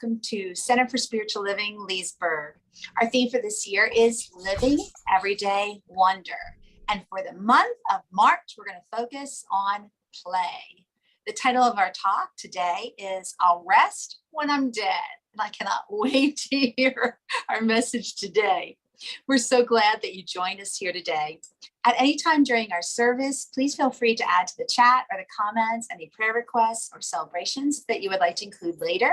Welcome to Center for Spiritual Living, Leesburg. Our theme for this year is Living Everyday Wonder. And for the month of March, we're going to focus on play. The title of our talk today is I'll Rest When I'm Dead. And I cannot wait to hear our message today. We're so glad that you joined us here today. At any time during our service, please feel free to add to the chat or the comments any prayer requests or celebrations that you would like to include later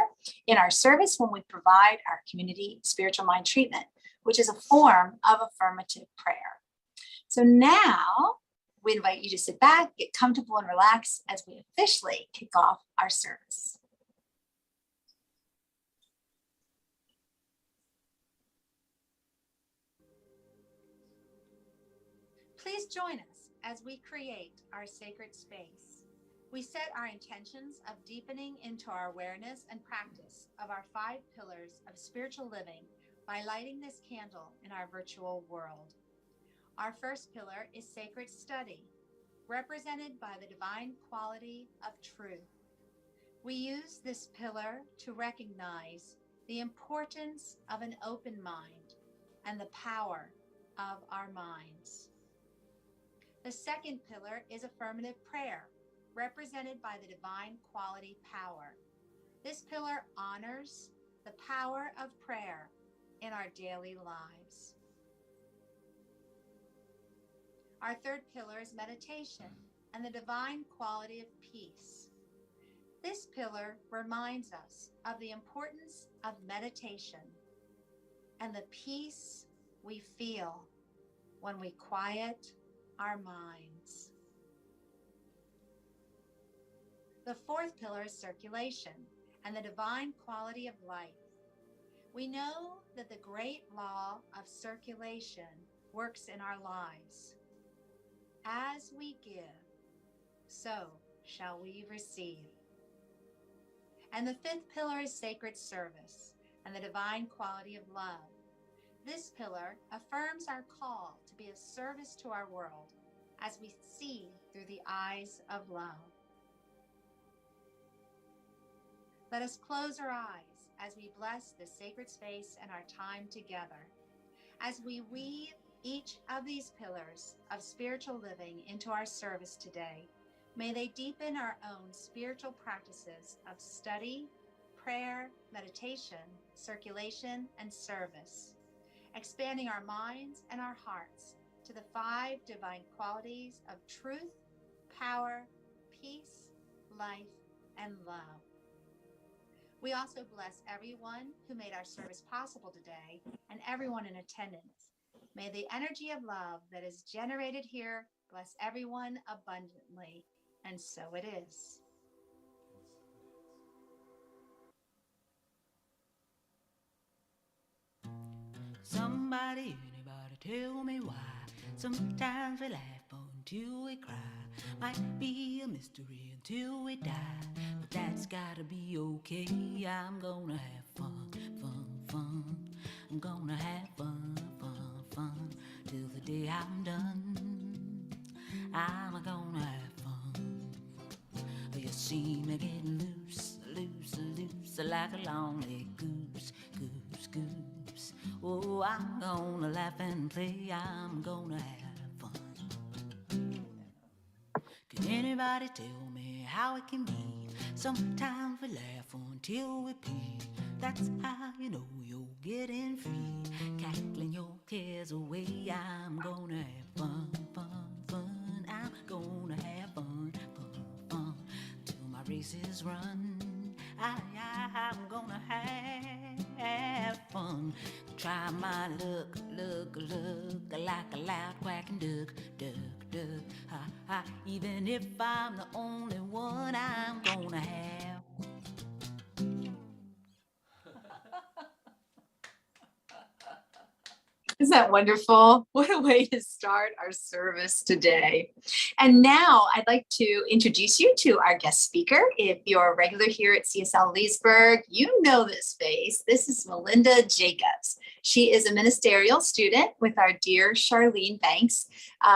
in our service when we provide our community spiritual mind treatment, which is a form of affirmative prayer. So now we invite you to sit back, get comfortable and relax as we officially kick off our service. Please join us as we create our sacred space. We set our intentions of deepening into our awareness and practice of our 5 pillars of spiritual living by lighting this candle in our virtual world. Our first pillar is sacred study, represented by the divine quality of truth. We use this pillar to recognize the importance of an open mind and the power of our minds. The second pillar is affirmative prayer, represented by the divine quality power. This pillar honors the power of prayer in our daily lives. Our third pillar is meditation and the divine quality of peace. This pillar reminds us of the importance of meditation and the peace we feel when we quiet our minds. The fourth pillar is circulation and the divine quality of life. We know that the great law of circulation works in our lives. As we give, so shall we receive. And the fifth pillar is sacred service and the divine quality of love. This pillar affirms our call to be of service to our world as we see through the eyes of love. Let us close our eyes as we bless this sacred space and our time together. As we weave each of these pillars of spiritual living into our service today, may they deepen our own spiritual practices of study, prayer, meditation, circulation, and service, expanding our minds and our hearts to the 5 divine qualities of truth, power, peace, life, and love. We also bless everyone who made our service possible today and everyone in attendance. May the energy of love that is generated here bless everyone abundantly, and so it is. Somebody, anybody tell me why? Sometimes we laugh until we cry. Might be a mystery until we die, but that's gotta be okay. I'm gonna have fun, fun, fun. I'm gonna have fun, fun, fun till the day I'm done. I'm gonna have fun. You see me getting loose, loose, loose like a long-legged goose, goose, goose. Oh, I'm gonna laugh and play, I'm gonna have fun. Can anybody tell me how it can be? Sometimes we laugh until we pee. That's how you know you're getting free. Cackling your cares away, I'm gonna have fun, fun, fun. I'm gonna have fun, fun, fun till my race is run. I'm gonna have fun. Try my luck, look, like a loud quacking duck, duck, duck. Ha, ha. Even if I'm the only one, I'm gonna have. Isn't that wonderful? What a way to start our service today. And now I'd like to introduce you to our guest speaker. If you're a regular here at CSL Leesburg, you know this face. This is Melinda Jacobs. She is a ministerial student with our dear Charlene Banks.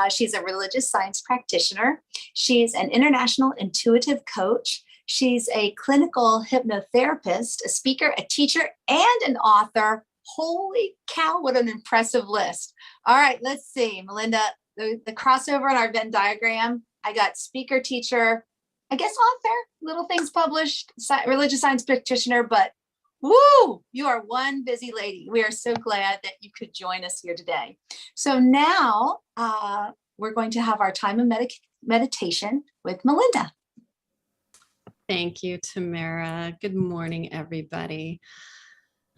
She's a religious science practitioner. She's an international intuitive coach. She's a clinical hypnotherapist, a speaker, a teacher, and an author. Holy cow, what an impressive list. All right, let's see, Melinda, the crossover in our Venn diagram. I got speaker, teacher, I guess author, little things published, religious science practitioner, but woo, you are one busy lady. We are so glad that you could join us here today. So now we're going to have our time of meditation with Melinda. Thank you, Tamara. Good morning, everybody.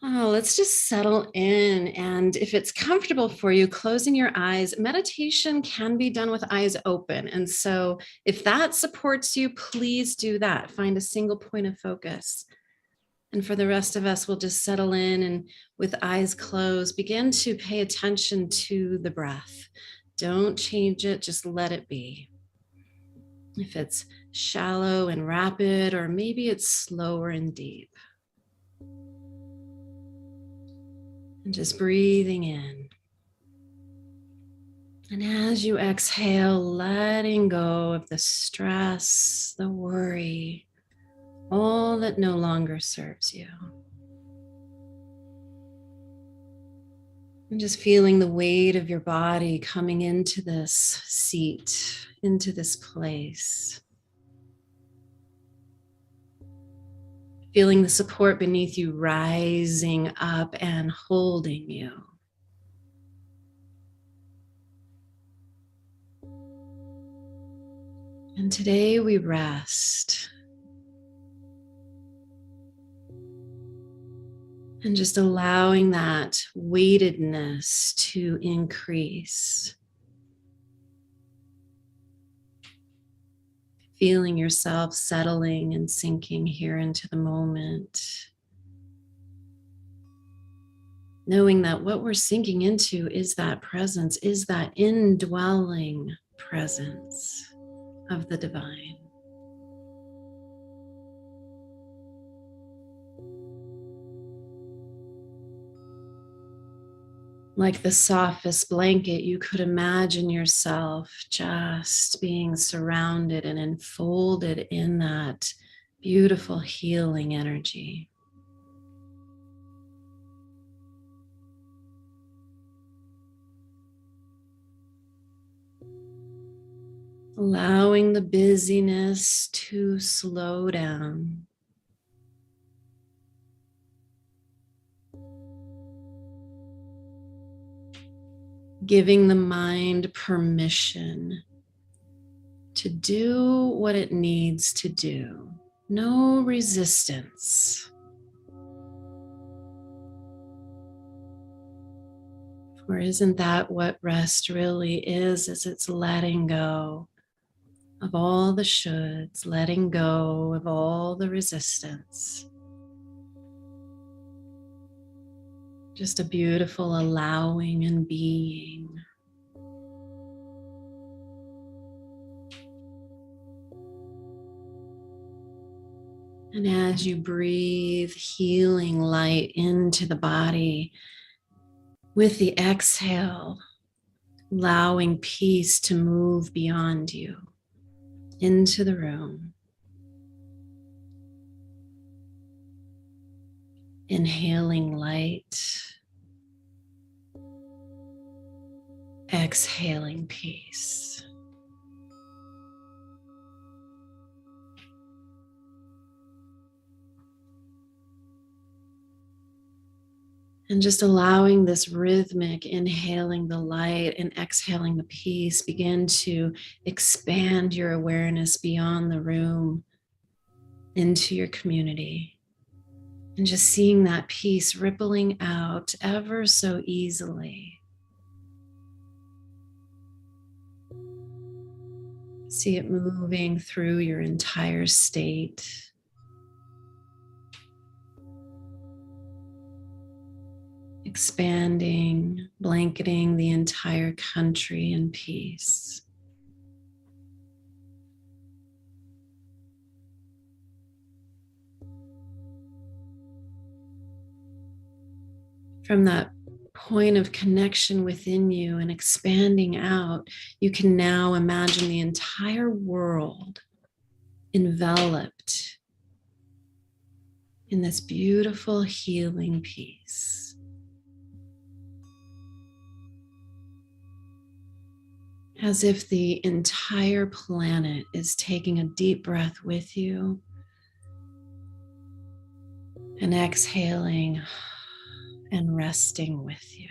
Oh, let's just settle in. And if it's comfortable for you, closing your eyes, meditation can be done with eyes open. And so if that supports you, please do that. Find a single point of focus. And for the rest of us, we'll just settle in and with eyes closed, begin to pay attention to the breath. Don't change it, just let it be. If it's shallow and rapid, or maybe it's slower and deep. And just breathing in. And as you exhale, letting go of the stress, the worry, all that no longer serves you. And just feeling the weight of your body coming into this seat, into this place. Feeling the support beneath you rising up and holding you. And today we rest. And just allowing that weightedness to increase. Feeling yourself settling and sinking here into the moment. Knowing that what we're sinking into is that presence, is that indwelling presence of the divine. Like the softest blanket, you could imagine yourself just being surrounded and enfolded in that beautiful healing energy. Allowing the busyness to slow down. Giving the mind permission to do what it needs to do. No resistance. For isn't that what rest really is it's letting go of all the shoulds, letting go of all the resistance. Just a beautiful allowing and being. And as you breathe healing light into the body, with the exhale, allowing peace to move beyond you into the room. Inhaling light, exhaling peace. And just allowing this rhythmic inhaling the light and exhaling the peace begin to expand your awareness beyond the room into your community. And just seeing that peace rippling out ever so easily. See it moving through your entire state. Expanding, blanketing the entire country in peace. From that point of connection within you and expanding out, you can now imagine the entire world enveloped in this beautiful healing peace. As if the entire planet is taking a deep breath with you and exhaling and resting with you.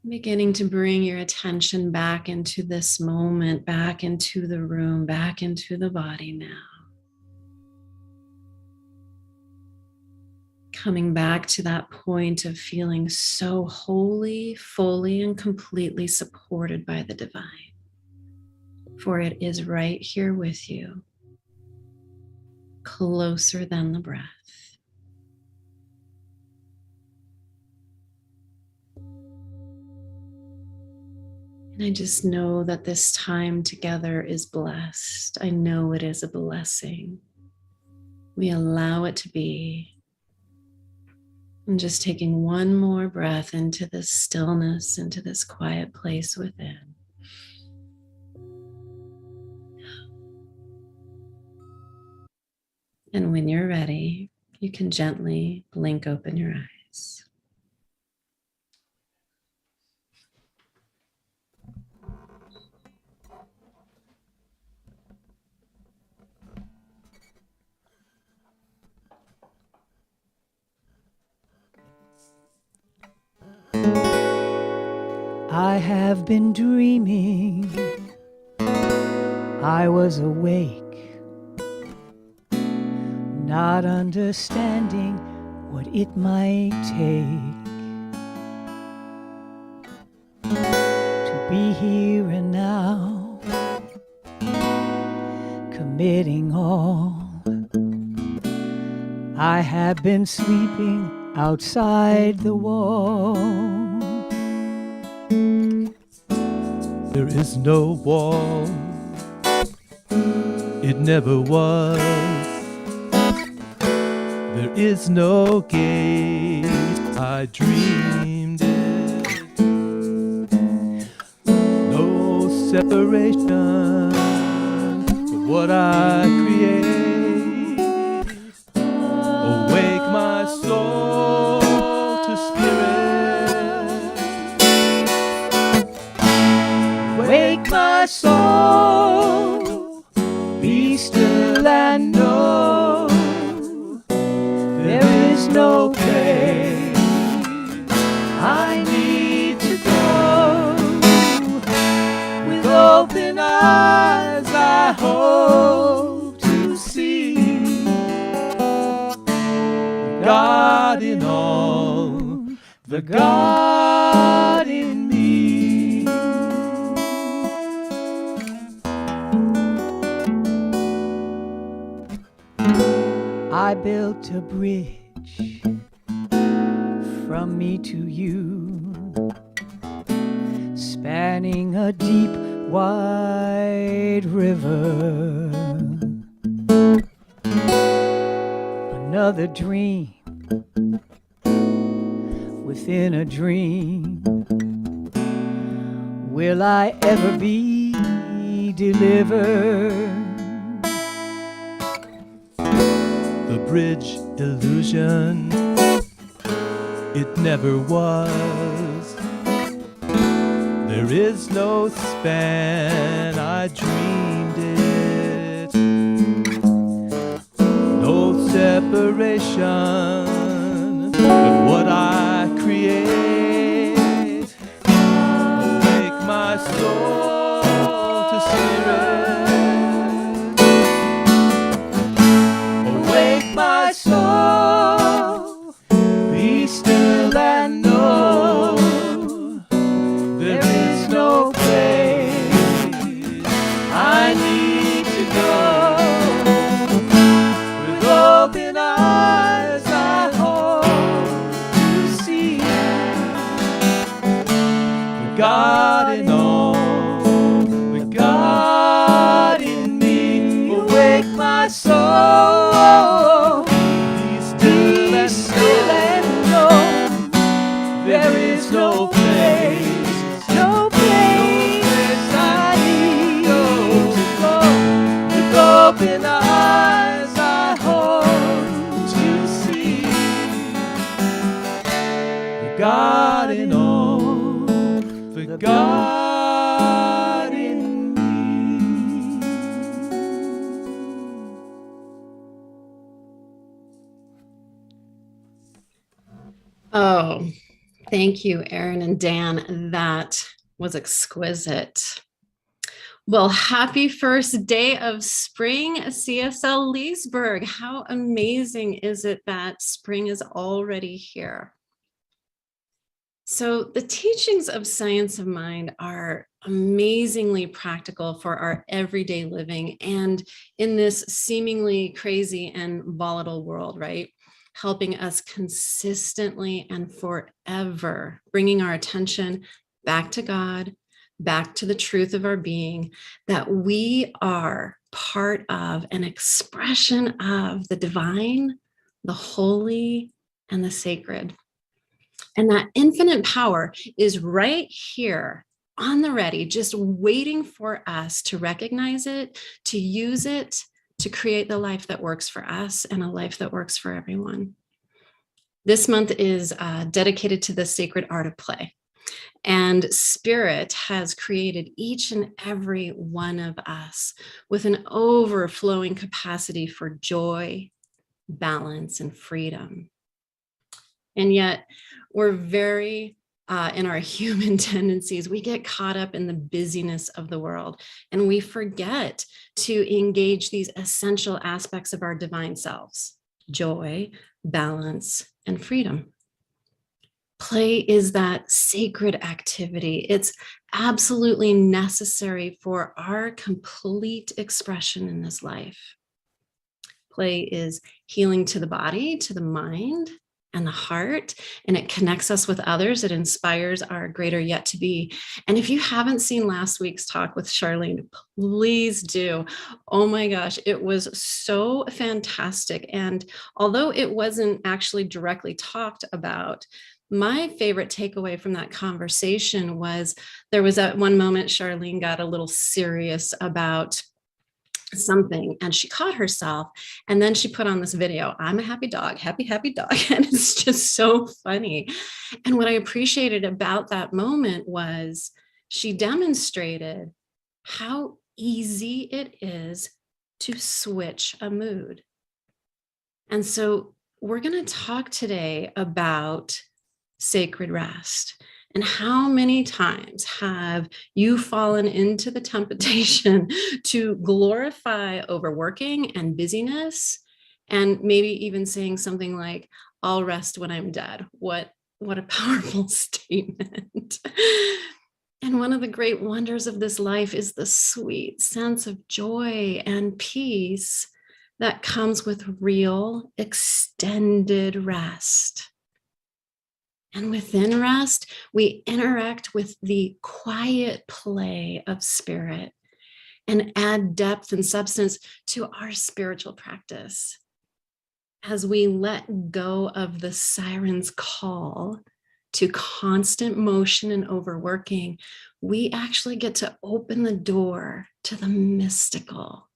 Beginning to bring your attention back into this moment, back into the room, back into the body now. Coming back to that point of feeling so wholly, fully, and completely supported by the divine. For it is right here with you, closer than the breath. And I just know that this time together is blessed. I know it is a blessing. We allow it to be. And just taking one more breath into this stillness, into this quiet place within. And when you're ready, you can gently blink open your eyes. I have been dreaming, I was awake, not understanding what it might take to be here and now, committing all. I have been sleeping outside the wall. There is no wall, it never was. There is no gate, I dreamed it. No separation from what I create. Awake my soul to spirit. Wake my soul, be still and know there is no place I need to go. With open eyes I hope to see God in all, the God in me. I built a bridge from me to you, spanning a deep, wide river. Another dream within a dream. Will I ever be delivered? The bridge illusion, it never was. There is no span, I dreamed it. No separation from what I create. Awake my soul to spirit. Awake my soul, be still and know there is no place I need to go. With open eyes I hope to see the God in all, the God in me. Awake my soul, be still and know there is no place, no place I need open eyes I hope to see the God in all, the God in me. Oh, thank you, Aaron and Dan. That was exquisite. Well, happy first day of spring, CSL Leesburg. How amazing is it that spring is already here? So the teachings of Science of Mind are amazingly practical for our everyday living and in this seemingly crazy and volatile world, right? Helping us consistently and forever bringing our attention back to God, back to the truth of our being, that we are part of an expression of the divine, the holy, and the sacred. And that infinite power is right here on the ready, just waiting for us to recognize it, to use it, to create the life that works for us and a life that works for everyone. This month is dedicated to the sacred art of play. And Spirit has created each and every one of us with an overflowing capacity for joy, balance, and freedom. And yet we're very, in our human tendencies, we get caught up in the busyness of the world and we forget to engage these essential aspects of our divine selves: joy, balance, and freedom. Play is that sacred activity. It's absolutely necessary for our complete expression in this life. Play is healing to the body, to the mind, and the heart, and it connects us with others. It inspires our greater yet to be. And if you haven't seen last week's talk with Charlene, please do. Oh my gosh, it was so fantastic. And although it wasn't actually directly talked about, my favorite takeaway from that conversation was there was at one moment Charlene got a little serious about something and she caught herself, and then she put on this video, I'm a happy dog, happy dog. And it's just so funny. And what I appreciated about that moment was she demonstrated how easy it is to switch a mood. And so we're going to talk today about sacred rest. And how many times have you fallen into the temptation to glorify overworking and busyness, and maybe even saying something like, I'll rest when I'm dead? What a powerful statement. And one of the great wonders of this life is the sweet sense of joy and peace that comes with real extended rest. And within rest, we interact with the quiet play of spirit and add depth and substance to our spiritual practice. As we let go of the siren's call to constant motion and overworking, we actually get to open the door to the mystical.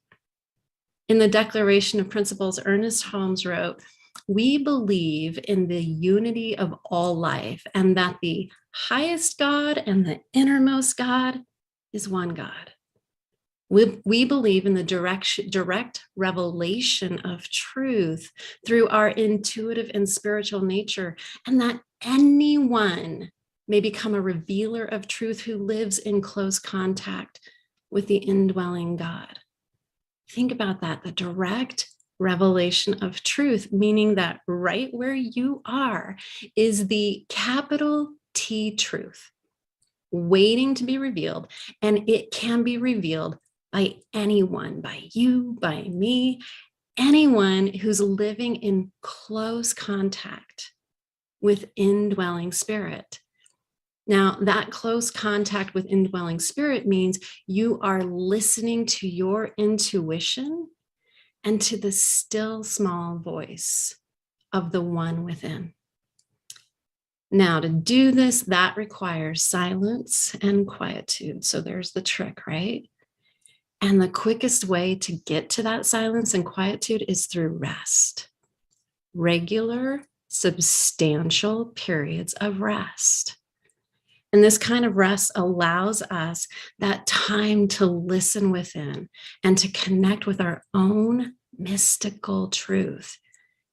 In the Declaration of Principles, Ernest Holmes wrote, we believe in the unity of all life and that the highest God and the innermost God is one God. We believe in the direct revelation of truth through our intuitive and spiritual nature, and that anyone may become a revealer of truth who lives in close contact with the indwelling God. Think about that, the direct revelation of truth, meaning that right where you are is the capital T truth, waiting to be revealed. And it can be revealed by anyone, by you, by me, anyone who's living in close contact with indwelling spirit. Now, that close contact with indwelling spirit means you are listening to your intuition and to the still small voice of the one within. Now, to do this, that requires silence and quietude. So there's the trick, right? And the quickest way to get to that silence and quietude is through rest. Regular, substantial periods of rest. And this kind of rest allows us that time to listen within and to connect with our own mystical truth.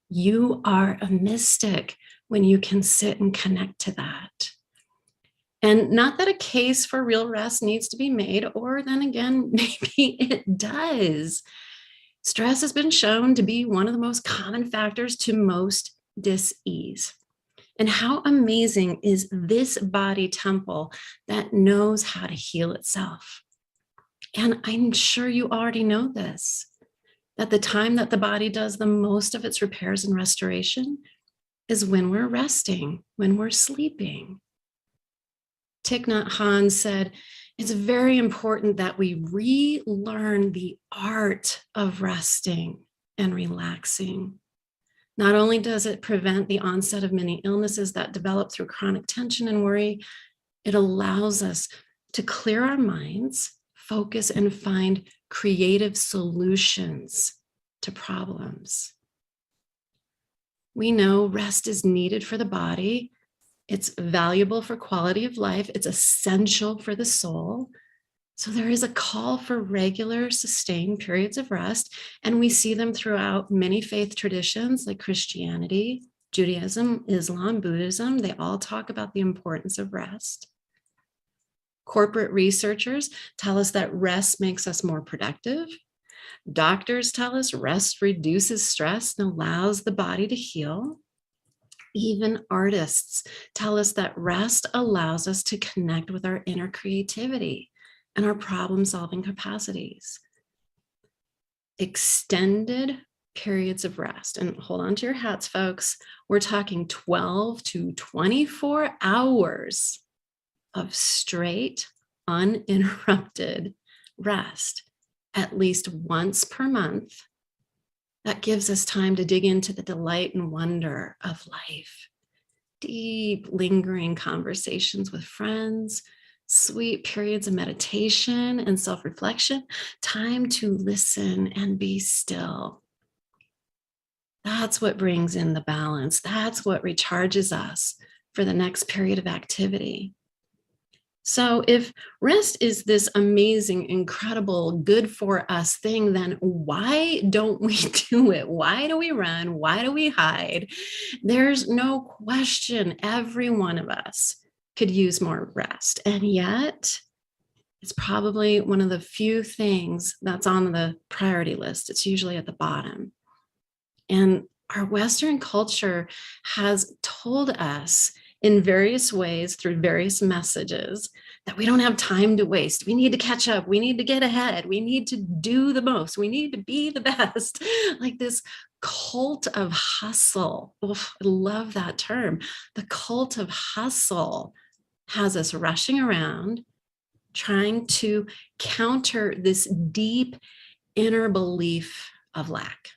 You are a mystic when you can sit and connect to that. And not that a case for real rest needs to be made, or then again, maybe it does. Stress has been shown to be one of the most common factors to most dis-ease. And how amazing is this body temple that knows how to heal itself? And I'm sure you already know this, that the time that the body does the most of its repairs and restoration is when we're resting, when we're sleeping. Thich Nhat Hanh said, it's very important that we relearn the art of resting and relaxing. Not only does it prevent the onset of many illnesses that develop through chronic tension and worry, it allows us to clear our minds, focus, and find creative solutions to problems. We know rest is needed for the body. It's valuable for quality of life. It's essential for the soul. So there is a call for regular, sustained periods of rest, and we see them throughout many faith traditions like Christianity, Judaism, Islam, Buddhism. They all talk about the importance of rest. Corporate researchers tell us that rest makes us more productive. Doctors tell us rest reduces stress and allows the body to heal. Even artists tell us that rest allows us to connect with our inner creativity and our problem-solving capacities. Extended periods of rest, and hold on to your hats, folks. We're talking 12 to 24 hours of straight, uninterrupted rest, at least once per month. That gives us time to dig into the delight and wonder of life. Deep, lingering conversations with friends, sweet periods of meditation and self-reflection, time to listen and be still. That's what brings in the balance. That's what recharges us for the next period of activity. So if rest is this amazing, incredible, good for us thing, then why don't we do it? Why do we run? Why do we hide? There's no question every one of us could use more rest. And yet it's probably one of the few things that's on the priority list. It's usually at the bottom. And our Western culture has told us in various ways through various messages that we don't have time to waste. We need to catch up. We need to get ahead. We need to do the most. We need to be the best. Like this cult of hustle. Oof, I love that term. The cult of hustle has us rushing around, trying to counter this deep inner belief of lack.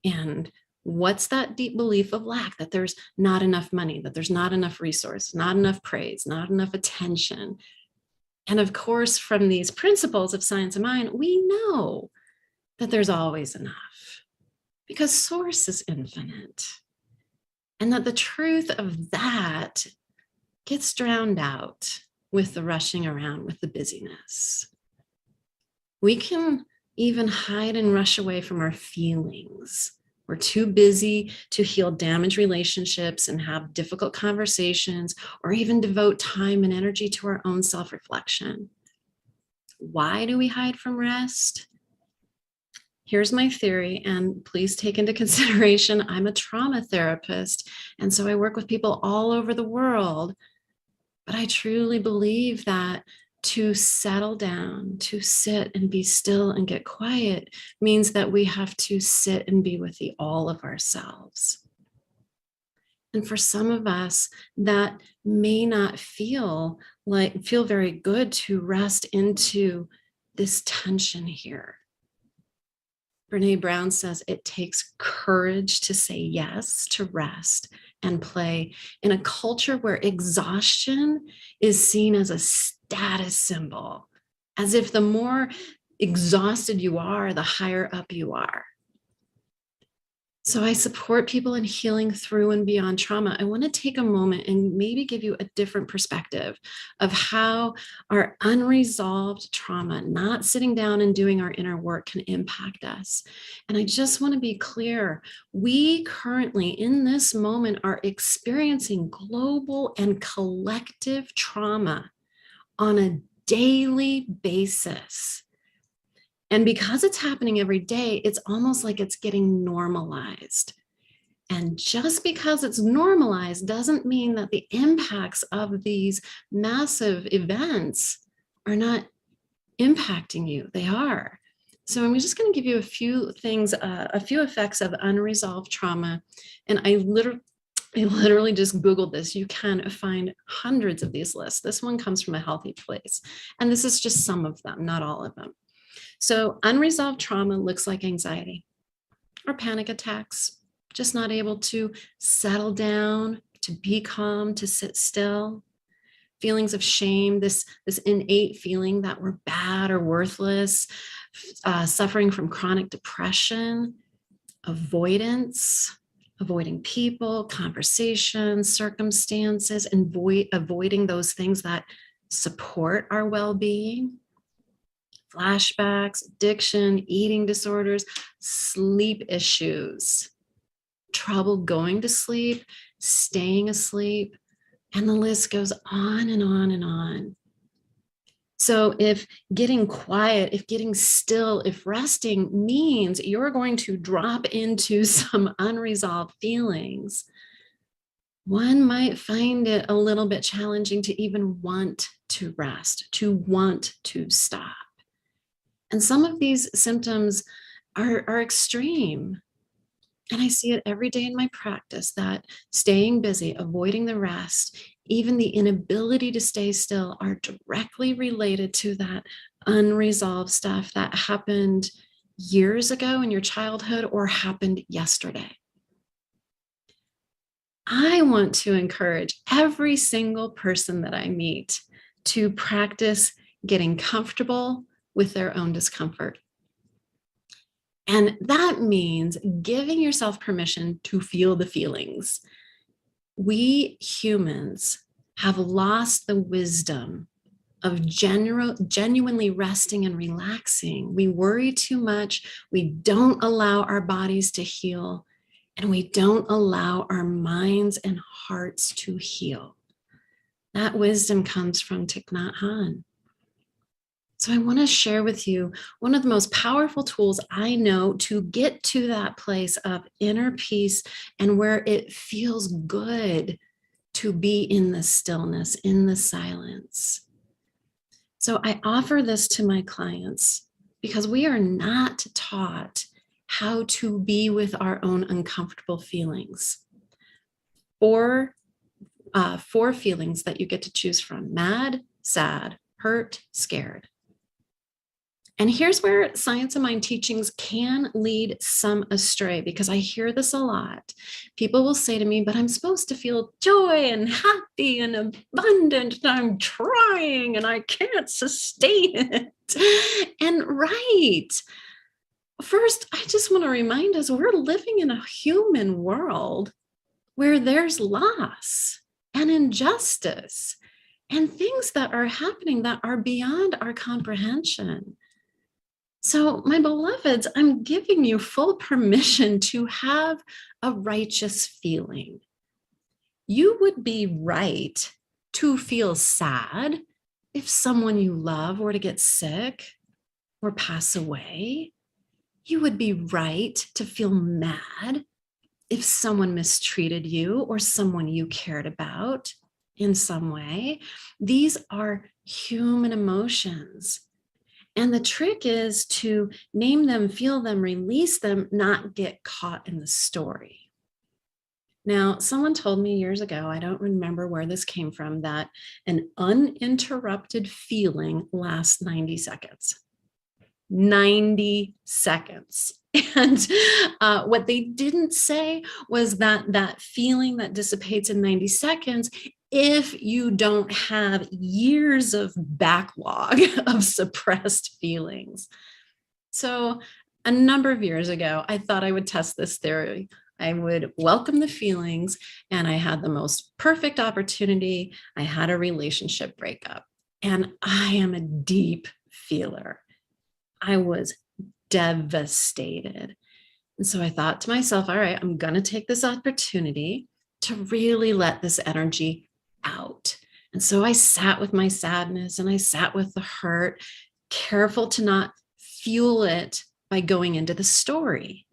And what's that deep belief of lack? That there's not enough money, that there's not enough resource, not enough praise, not enough attention. And of course, from these principles of science of mind, we know that there's always enough because source is infinite. And that the truth of that gets drowned out with the rushing around, with the busyness. We can even hide and rush away from our feelings. We're too busy to heal damaged relationships and have difficult conversations, or even devote time and energy to our own self-reflection. Why do we hide from rest? Here's my theory, and please take into consideration, I'm a trauma therapist, and so I work with people all over the world. But I truly believe that to settle down, to sit and be still and get quiet means that we have to sit and be with the all of ourselves. And for some of us, that may not feel very good to rest into this tension here. Brene Brown says it takes courage to say yes to rest and play in a culture where exhaustion is seen as a status symbol, as if the more exhausted you are, the higher up you are. So I support people in healing through and beyond trauma. I want to take a moment and maybe give you a different perspective of how our unresolved trauma, not sitting down and doing our inner work, can impact us. And I just want to be clear, we currently in this moment are experiencing global and collective trauma on a daily basis. And because it's happening every day, it's almost like it's getting normalized. And just because it's normalized doesn't mean that the impacts of these massive events are not impacting you. They are. So I'm just going to give you a few things, a few effects of unresolved trauma. And I literally just Googled this. You can find hundreds of these lists. This one comes from A Healthy Place. And this is just some of them, not all of them. So unresolved trauma looks like anxiety or panic attacks, just not able to settle down, to be calm, to sit still. Feelings of shame, this innate feeling that we're bad or worthless, suffering from chronic depression, avoidance, avoiding people, conversations, circumstances, and avoiding those things that support our well-being. Flashbacks, addiction, eating disorders, sleep issues, trouble going to sleep, staying asleep, and the list goes on and on and on. So if getting quiet, if getting still, if resting means you're going to drop into some unresolved feelings, one might find it a little bit challenging to even want to rest, to want to stop. And some of these symptoms are extreme. And I see it every day in my practice that staying busy, avoiding the rest, even the inability to stay still are directly related to that unresolved stuff that happened years ago in your childhood or happened yesterday. I want to encourage every single person that I meet to practice getting comfortable with their own discomfort. And that means giving yourself permission to feel the feelings. We humans have lost the wisdom of genuinely resting and relaxing. We worry too much. We don't allow our bodies to heal, and we don't allow our minds and hearts to heal. That wisdom comes from Thich Nhat Hanh. So I want to share with you one of the most powerful tools I know to get to that place of inner peace and where it feels good to be in the stillness, in the silence. So I offer this to my clients because we are not taught how to be with our own uncomfortable feelings. Four feelings that you get to choose from: mad, sad, hurt, scared. And here's where Science of Mind teachings can lead some astray, because I hear this a lot. People will say to me, but I'm supposed to feel joy and happy and abundant, and I'm trying and I can't sustain it. And right. First, I just want to remind us we're living in a human world where there's loss and injustice and things that are happening that are beyond our comprehension. So, my beloveds, I'm giving you full permission to have a righteous feeling. You would be right to feel sad if someone you love were to get sick or pass away. You would be right to feel mad if someone mistreated you or someone you cared about in some way. These are human emotions. And the trick is to name them, feel them, release them, not get caught in the story. Now, someone told me years ago, I don't remember where this came from, that an uninterrupted feeling lasts 90 seconds. 90 seconds. And what they didn't say was that that feeling that dissipates in 90 seconds if you don't have years of backlog of suppressed feelings. So a number of years ago, I thought I would test this theory. I would welcome the feelings, and I had the most perfect opportunity. I had a relationship breakup, and I am a deep feeler. I was devastated. And so I thought to myself, all right, I'm going to take this opportunity to really let this energy out. And so I sat with my sadness and I sat with the hurt, careful to not fuel it by going into the story.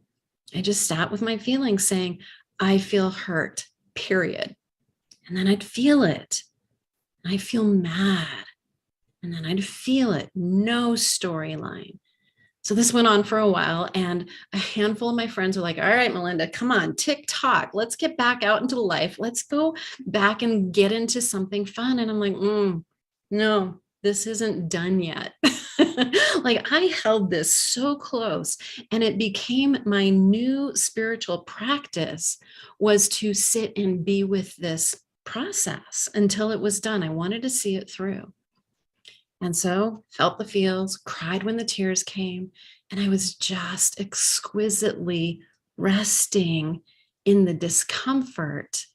I just sat with my feelings saying, I feel hurt, period. And then I'd feel it. I feel mad. And then I'd feel it. No storyline. So this went on for a while, and a handful of my friends were like, all right, Melinda, come on, TikTok, let's get back out into life. Let's go back and get into something fun. And I'm like, no, this isn't done yet. Like, I held this so close, and it became my new spiritual practice was to sit and be with this process until it was done. I wanted to see it through. And so felt the feels, cried when the tears came, and I was just exquisitely resting in the discomfort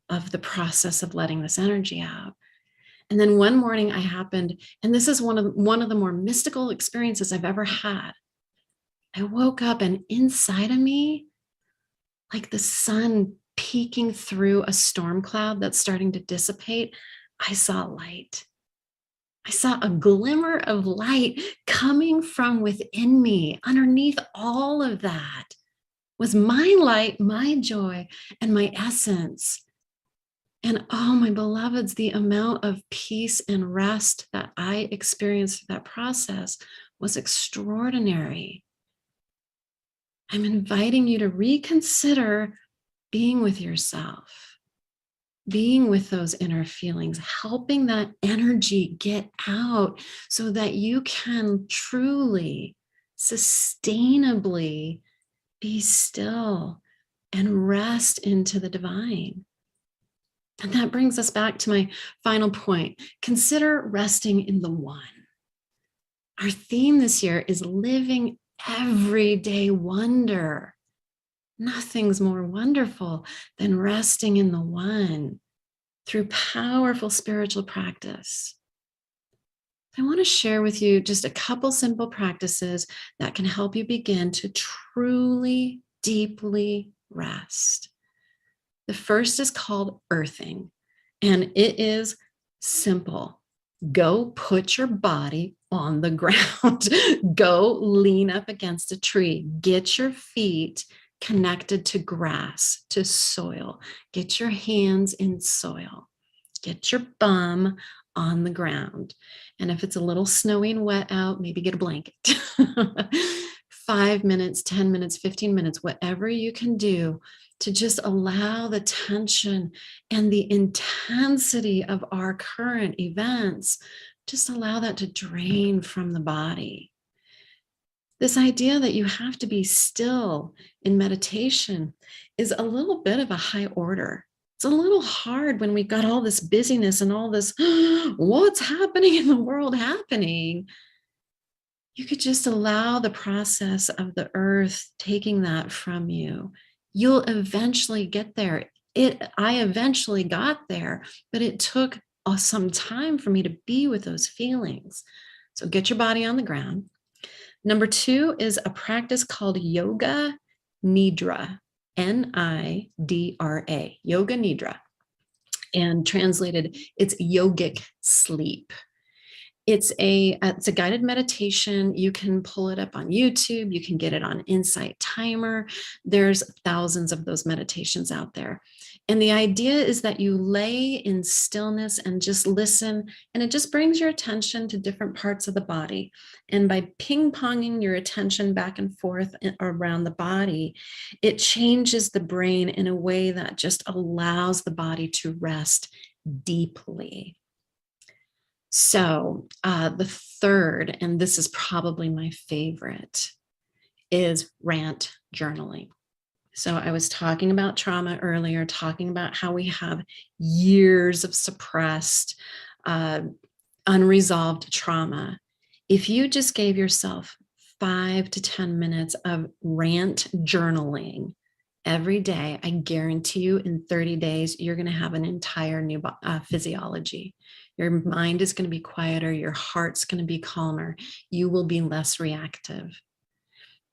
of the process of letting this energy out. And then one morning I happened, and this is one of the more mystical experiences I've ever had. I woke up, and inside of me, like the sun peeking through a storm cloud that's starting to dissipate, I saw light. I saw a glimmer of light coming from within me. Underneath all of that was my light, my joy, and my essence. And oh, my beloveds, the amount of peace and rest that I experienced through that process was extraordinary. I'm inviting you to reconsider being with yourself, being with those inner feelings, helping that energy get out so that you can truly, sustainably be still and rest into the divine. And that brings us back to my final point. Consider resting in the one. Our theme this year is living everyday wonder. Nothing's more wonderful than resting in the one through powerful spiritual practice. I want to share with you just a couple simple practices that can help you begin to truly, deeply rest. The first is called earthing, and it is simple. Go put your body on the ground. Go lean up against a tree. Get your feet connected to grass, to soil. Get your hands in soil. Get your bum on the ground. And if it's a little snowy and wet out, maybe get a blanket. 5 minutes, 10 minutes, 15 minutes, whatever you can do to just allow the tension and the intensity of our current events, just allow that to drain from the body. This idea that you have to be still in meditation is a little bit of a high order. It's a little hard when we've got all this busyness and all this, what's happening in the world happening? You could just allow the process of the earth taking that from you. You'll eventually get there. I eventually got there, but it took some time for me to be with those feelings. So get your body on the ground. Number 2 is a practice called Yoga Nidra, Nidra, Yoga Nidra. And translated, it's yogic sleep. It's a guided meditation. You can pull it up on YouTube. You can get it on Insight Timer. There's thousands of those meditations out there. And the idea is that you lay in stillness and just listen, and it just brings your attention to different parts of the body. And by ping-ponging your attention back and forth around the body, it changes the brain in a way that just allows the body to rest deeply. So the third, and this is probably my favorite, is Rant Journaling. So I was talking about trauma earlier, talking about how we have years of suppressed, unresolved trauma. If you just gave yourself 5 to 10 minutes of rant journaling every day, I guarantee you in 30 days, you're going to have an entire new physiology. Your mind is going to be quieter. Your heart's going to be calmer. You will be less reactive.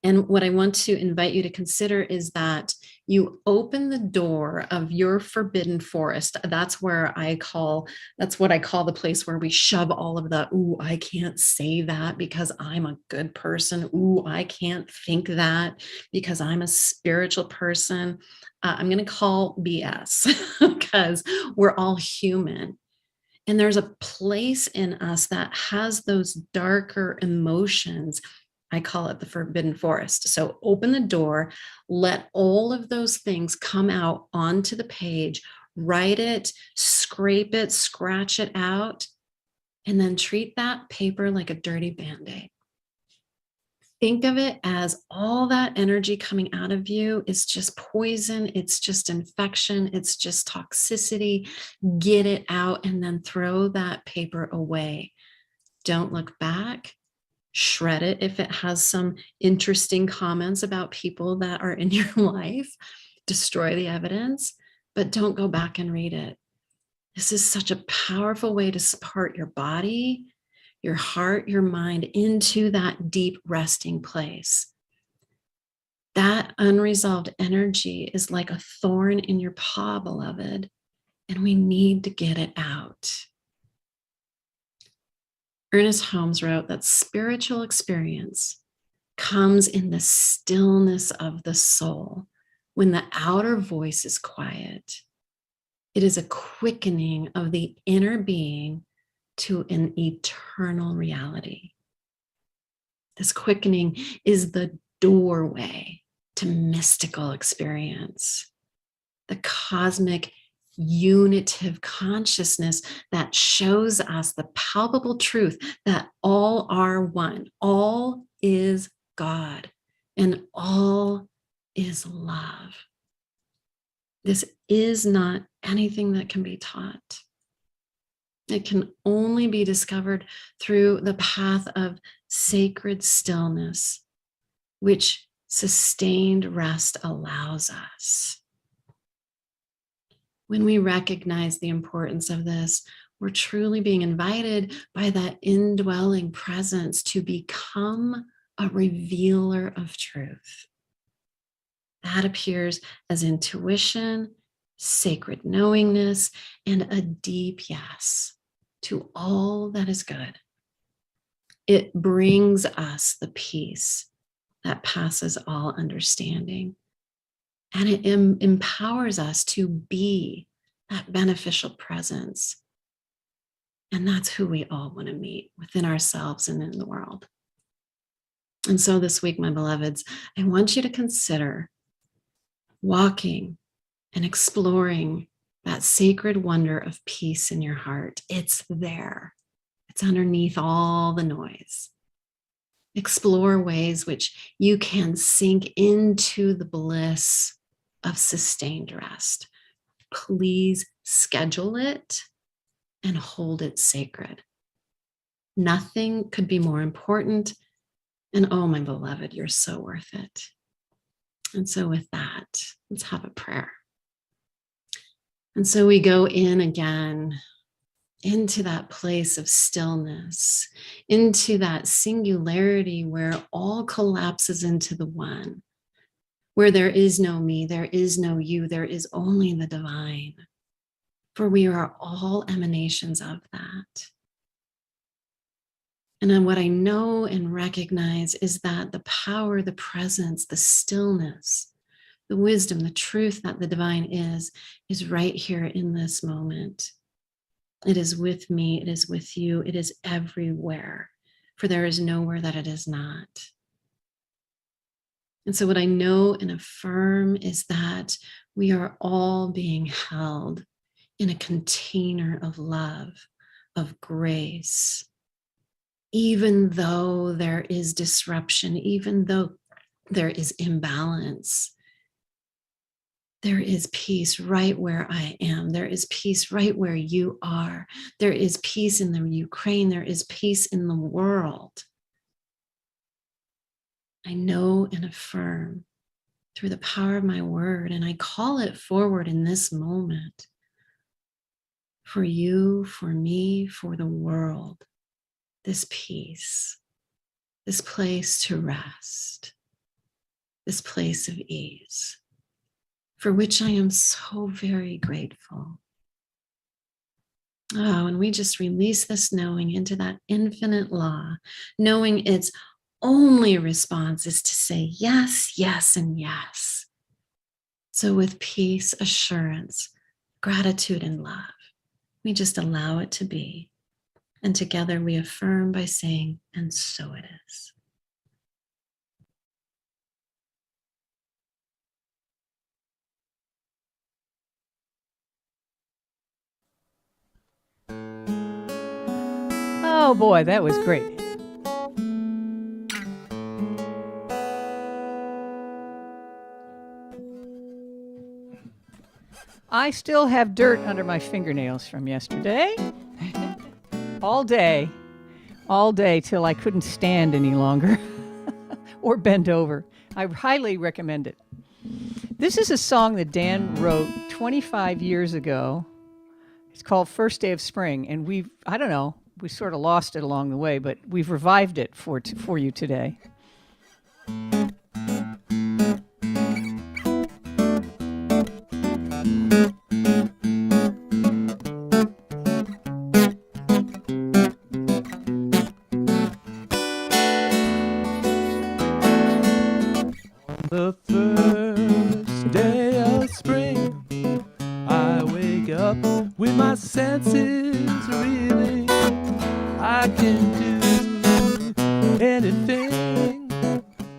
And what I want to invite you to consider is that you open the door of your forbidden forest. That's what I call the place where we shove all of the, ooh, I can't say that because I'm a good person. Ooh, I can't think that because I'm a spiritual person. I'm going to call BS because we're all human. And there's a place in us that has those darker emotions. I call it the forbidden forest. So open the door, let all of those things come out onto the page, write it, scrape it, scratch it out, and then treat that paper like a dirty Band-Aid. Think of it as all that energy coming out of you is just poison. It's just infection. It's just toxicity. Get it out and then throw that paper away. Don't look back. Shred it if it has some interesting comments about people that are in your life. Destroy the evidence, but don't go back and read it. This is such a powerful way to support your body, your heart, your mind into that deep resting place. That unresolved energy is like a thorn in your paw, beloved, and we need to get it out. Ernest Holmes wrote that spiritual experience comes in the stillness of the soul when the outer voice is quiet. It is a quickening of the inner being to an eternal reality. This quickening is the doorway to mystical experience, the cosmic unitive consciousness that shows us the palpable truth that all are one, all is God, and all is love. This is not anything that can be taught. It can only be discovered through the path of sacred stillness, which sustained rest allows us. When we recognize the importance of this, we're truly being invited by that indwelling presence to become a revealer of truth. That appears as intuition, sacred knowingness, and a deep yes to all that is good. It brings us the peace that passes all understanding. And it empowers us to be that beneficial presence. And that's who we all want to meet within ourselves and in the world. And so this week, my beloveds, I want you to consider walking and exploring that sacred wonder of peace in your heart. It's there. It's underneath all the noise. Explore ways which you can sink into the bliss of sustained rest. Please schedule it and hold it sacred. Nothing could be more important. And oh, my beloved, you're so worth it. And so with that, let's have a prayer. And so we go in again into that place of stillness, into that singularity where all collapses into the one, where there is no me, there is no you, there is only the divine. For we are all emanations of that. And then what I know and recognize is that the power, the presence, the stillness, the wisdom, the truth that the divine is right here in this moment. It is with me, it is with you, it is everywhere, for there is nowhere that it is not. And so what I know and affirm is that we are all being held in a container of love, of grace, even though there is disruption, even though there is imbalance. There is peace right where I am. There is peace right where you are. There is peace in the Ukraine. There is peace in the world. I know and affirm through the power of my word, and I call it forward in this moment for you, for me, for the world, this peace, this place to rest, this place of ease, for which I am so very grateful. Oh, and we just release this knowing into that infinite law, knowing its only response is to say yes, yes, and yes. So with peace, assurance, gratitude, and love, we just allow it to be. And together we affirm by saying, and so it is. Oh boy, that was great. I still have dirt under my fingernails from yesterday. All day till I couldn't stand any longer or bend over. I highly recommend it. This is a song that Dan wrote 25 years ago. It's called First Day of Spring, and we sort of lost it along the way, but we've revived it for you today. The first day of spring, I wake up with my senses reeling. I can do anything,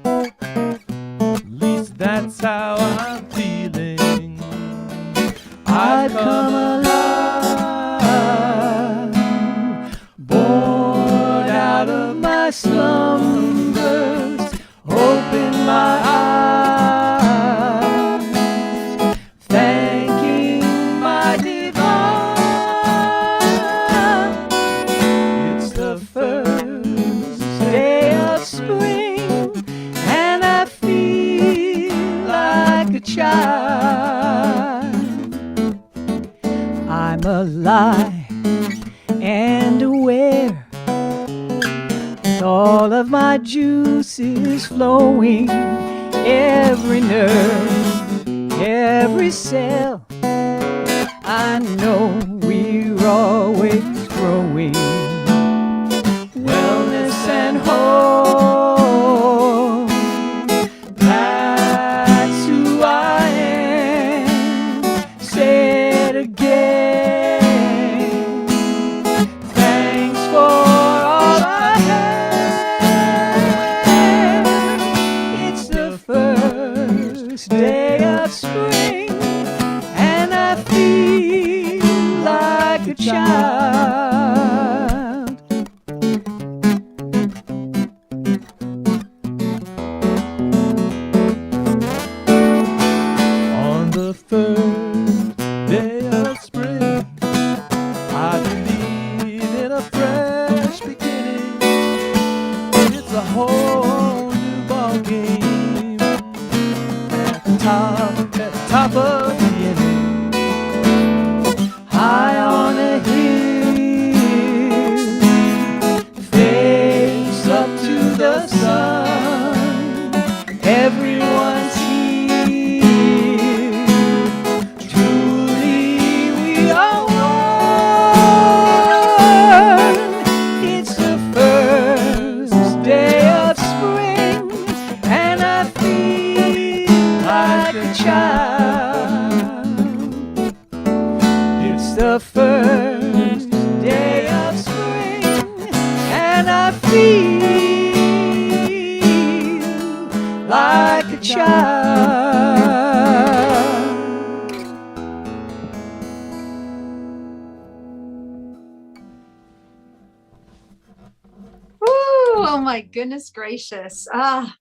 at least that's how I'm feeling. I've come alive, born out of my slumbers, open my eyes, thanking my divine. It's the first day of spring, and I feel like a child. I'm alive and aware, all of my juices flowing, every nerve, every cell. I know we're always growing. Wellness and hope, that's who I am. Say it again. Thanks for all I have. It's the first day of spring, and I feel like a child. On the first day of spring, I believe in a fresh beginning. It's a whole new ball game. At the top of the inning, high on a hill, face up to the sun. Everyone's here. Truly, we are one. It's the first day of spring, and I feel like a child. It's the first day of spring, and I feel like a child. Woo! Oh my my goodness gracious.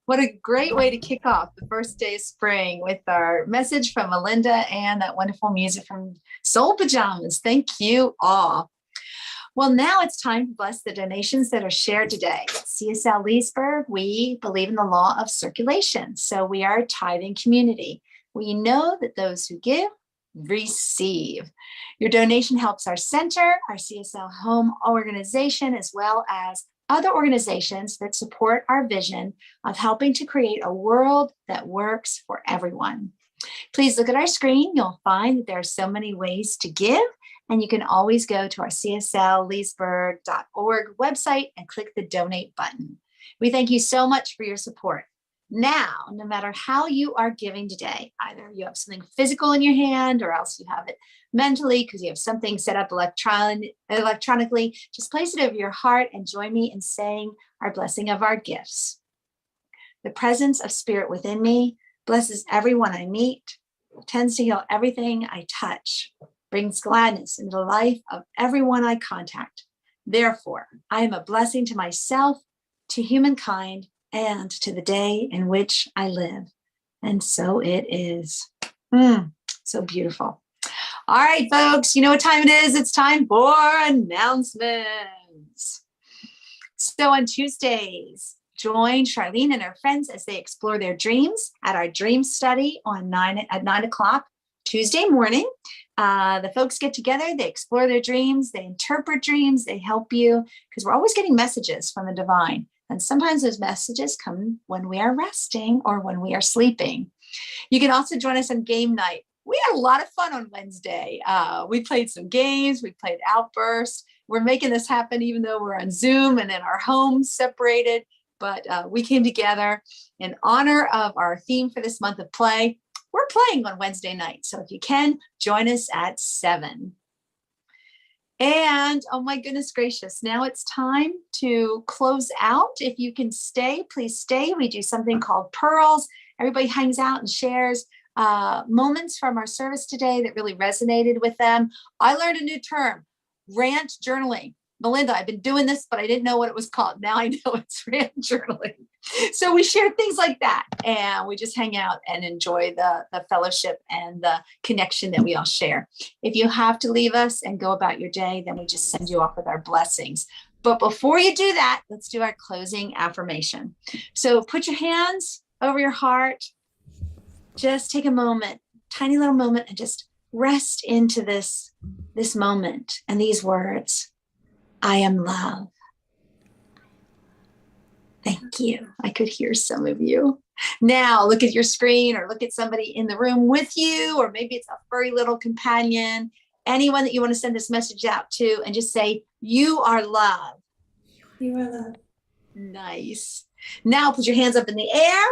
What a great way to kick off the first day of spring with our message from Melinda and that wonderful music from Soul Pajamas. Thank you all. Well, now it's time to bless the donations that are shared today. At CSL Leesburg, we believe in the law of circulation. So we are a tithing community. We know that those who give receive. Your donation helps our center, our CSL home organization, as well as other organizations that support our vision of helping to create a world that works for everyone. Please look at our screen. You'll find that there are so many ways to give. And you can always go to our cslleesburg.org website and click the donate button. We thank you so much for your support. Now, no matter how you are giving today, either you have something physical in your hand or else you have it mentally because you have something set up electronically, just place it over your heart and join me in saying our blessing of our gifts. The presence of spirit within me blesses everyone I meet, tends to heal everything I touch, brings gladness into the life of everyone I contact. Therefore, I am a blessing to myself, to humankind, and to the day in which I live. And so it is. So beautiful. All right, folks, you know what time it is. It's time for announcements. So on Tuesdays, join Charlene and her friends as they explore their dreams at our dream study at 9 o'clock Tuesday morning. The folks get together, they explore their dreams, they interpret dreams, they help you because we're always getting messages from the divine. And sometimes those messages come when we are resting or when we are sleeping. You can also join us on game night. We had a lot of fun on Wednesday. We played some games, we played Outburst. We're making this happen even though we're on Zoom and in our homes separated. But we came together in honor of our theme for this month of play. We're playing on Wednesday night. So if you can, join us at 7. And oh my goodness gracious, now it's time to close out. If you can stay, please stay. We do something called Pearls. Everybody hangs out and shares moments from our service today that really resonated with them. I learned a new term, Rant Journaling. Melinda, I've been doing this, but I didn't know what it was called. Now I know it's Rant Journaling. So we share things like that, and we just hang out and enjoy the fellowship and the connection that we all share. If you have to leave us and go about your day, then we just send you off with our blessings. But before you do that, let's do our closing affirmation. So put your hands over your heart. Just take a moment, tiny little moment, and just rest into this moment and these words. I am love. Thank you. I could hear some of you. Now look at your screen or look at somebody in the room with you, or maybe it's a furry little companion, anyone that you want to send this message out to, and just say, you are love. You are love. Nice. Now put your hands up in the air.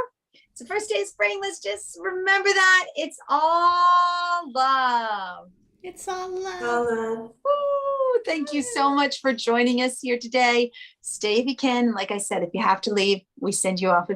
It's the first day of spring. Let's just remember that it's all love. It's all love. All love. Woo, thank you so much for joining us here today. Stay if you can. Like I said, if you have to leave, we send you off with